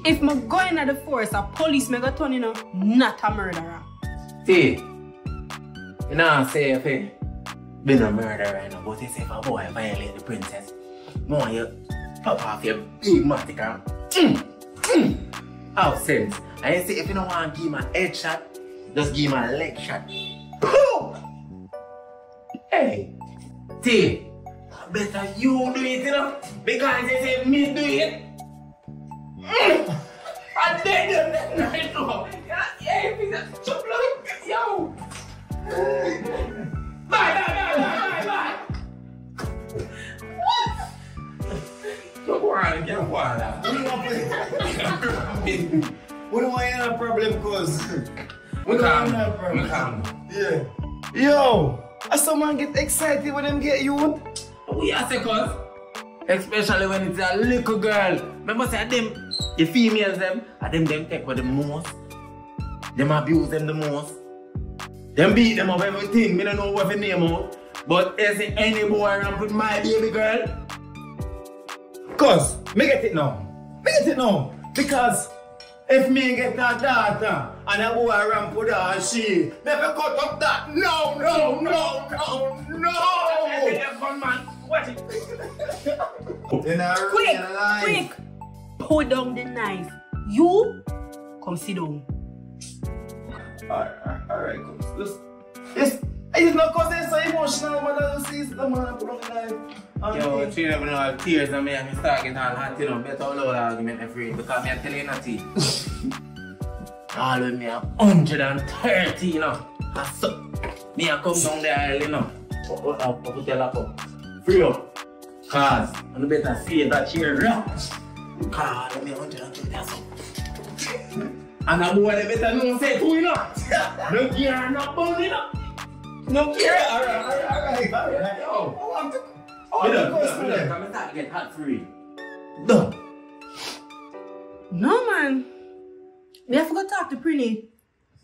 If me go in the force, a police me go turn you know, not a murderer. See, you know, say if he been a murderer, but if a boy violate the princess, more you pop off your big matic and have sense. And you say if you don't want to give him a head shot, just give him a leg shot. Hey, T, better you do it, you know, because they say me do it. I did it right now. Yeah, yo. Bye. What do you want to have a problem, cause we calm. Yeah. Yo, as someone get excited when them get you. We are cause especially when it's a little girl. Remember say them, the females them take for the most. Them abuse them the most. Them beat them up everything. Me don't know what the name out. But is it any boy around with my baby girl? Cause me get it now. Because if me get that daughter and a boy around put her she never cut up that. No. Watch it. Quick! Put down the knife. You come sit down. Alright, cool. It's not cause they're so emotional, but I just see the man put on the knife. Yo, she never know all tears and me start getting all hot, you know, better all over argument afraid because me tell you nothing. All with me 130, you know. So, me I come down there, you know. I'll put your lap up. Free up. Cause you better see that chair rock. Cause me 130 that's up. And a boy they better know say who you know. No care, no bone, you know. No care. Alright. Yo. I'm starting to get hot free. Done. No man. Me have to go talk to Prinny.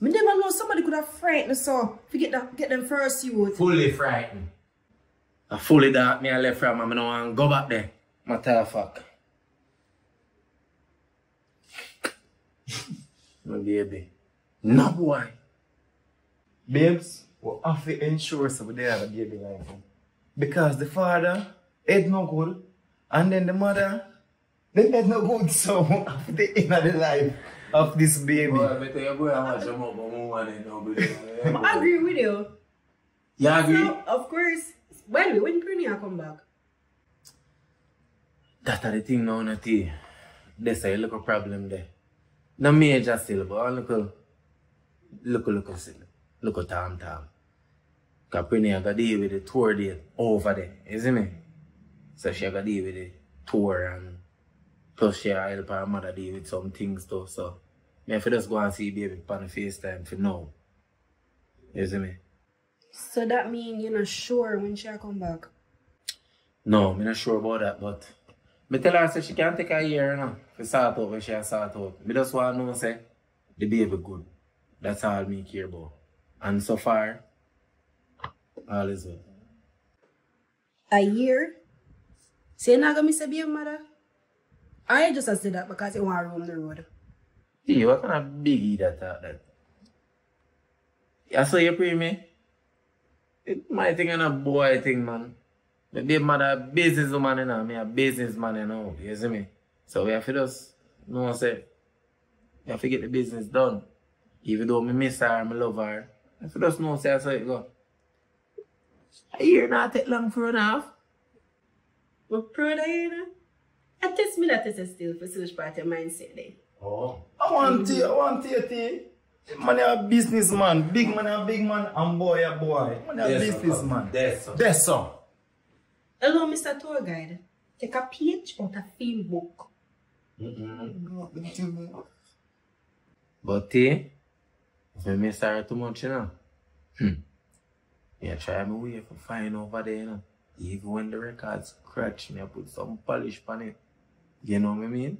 Me never know somebody could have frightened so to get them first youth. Fully frightened. I fully dark me I left from and I don't want to go back there. Matter of fact. My baby. No boy. Babes, we have to ensure so they have a baby like him. Because the father, head no good, and then the mother, they head no good, so we have to enter the life of this baby. Boy, I bet you go and watch them up, but I want to know. I agree with you. You agree? So, of course. By the way, when Prinny come back? That's the thing now, Nati. There's a little problem there. No major still, but a little silly. Little tam. Because Prinny got to deal with the tour date over there, you see me? So she got to deal with the tour and plus she help her mother deal with some things too. So I have to just go and see baby on the FaceTime for now. You see me? So that means you're not sure when she'll come back? No, I'm not sure about that, but I tell her say she can take a year now to sort out when she has sort out. I just want to know say the baby good. That's all me care about. And so far, all is well. A year? So you're not going to miss a baby mother? Or you just say that because you want to roam the road? See, what kind of biggie that? You saw you pre me? It my thing and a boy thing, man. The baby mother a businesswoman, you know. Me a businessman, you know. You see me? So we have to just know, say, we have to get the business done. Even though I miss her, I love her. I have to just know, say, that's how it go. A year not take long for enough. But proud of you, you know? I test me that is still for search party mindset then. Oh. I want to man a businessman, big man, and boy a boy. Man a businessman. That's so. Hello, Mr. Tour Guide. Take a page out of film book. But if I miss her too much, you know. Yeah, try my way for fine over there, you know. Even when the records scratch me, I put some polish on it. You know what I mean?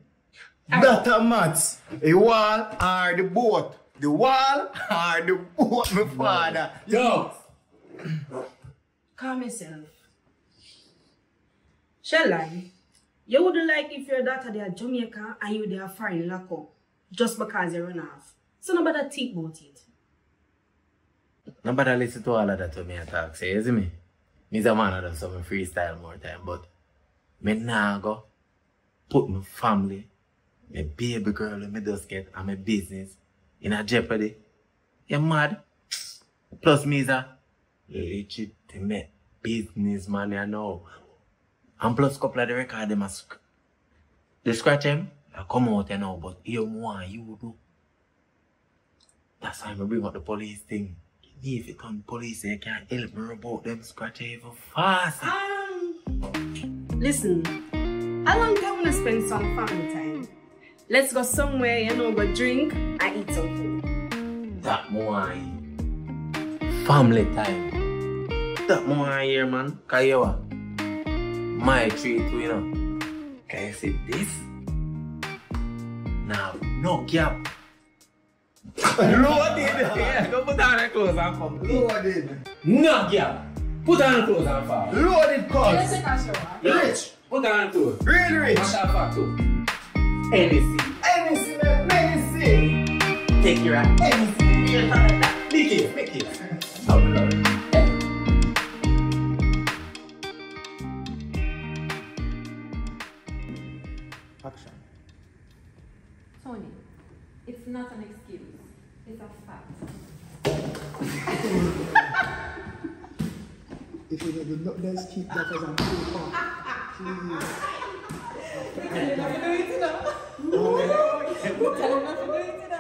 That a maths. The wall or the boat? The wall or the boat, my father? Yo! Calm yourself. Shellan, You wouldn't like if your daughter they are Jamaica and you they are foreign lock up just because you run off. So nobody think about it. Nobody listen to all of that when me talk, say, you see me? Me's a man that does some freestyle more time, but me nah go put my family, my baby girl me just get and my business in a jeopardy. You mad? Plus me's a legitimate businessman, you know. And plus couple of the record them they scratch him, I come out, you know, but you want you do. That's why I bring up the police thing. If it come police, they can't help me about them scratch even fast. Listen, how long do you want to spend some family time? Let's go somewhere, you know, go drink and eat some food. That more family time. That more here, man. Cause you what? My treat, you know. Can you see this? Now, no gap. Loaded! Yeah, go put on the clothes and come. Loaded. No gap. Put on the clothes and fall. Loaded cause. Rich. Put on the clothes. Really rich. Matter of fact too. Anything. Anything, man. Anything. Take your ass. Anything. Make it. Oh, Lord. Action. Tony, it's not an excuse. It's a fact. If you do not, let's keep that as a cool part. Please. Tell him not to do it, you know. Tell him not to do it, you know.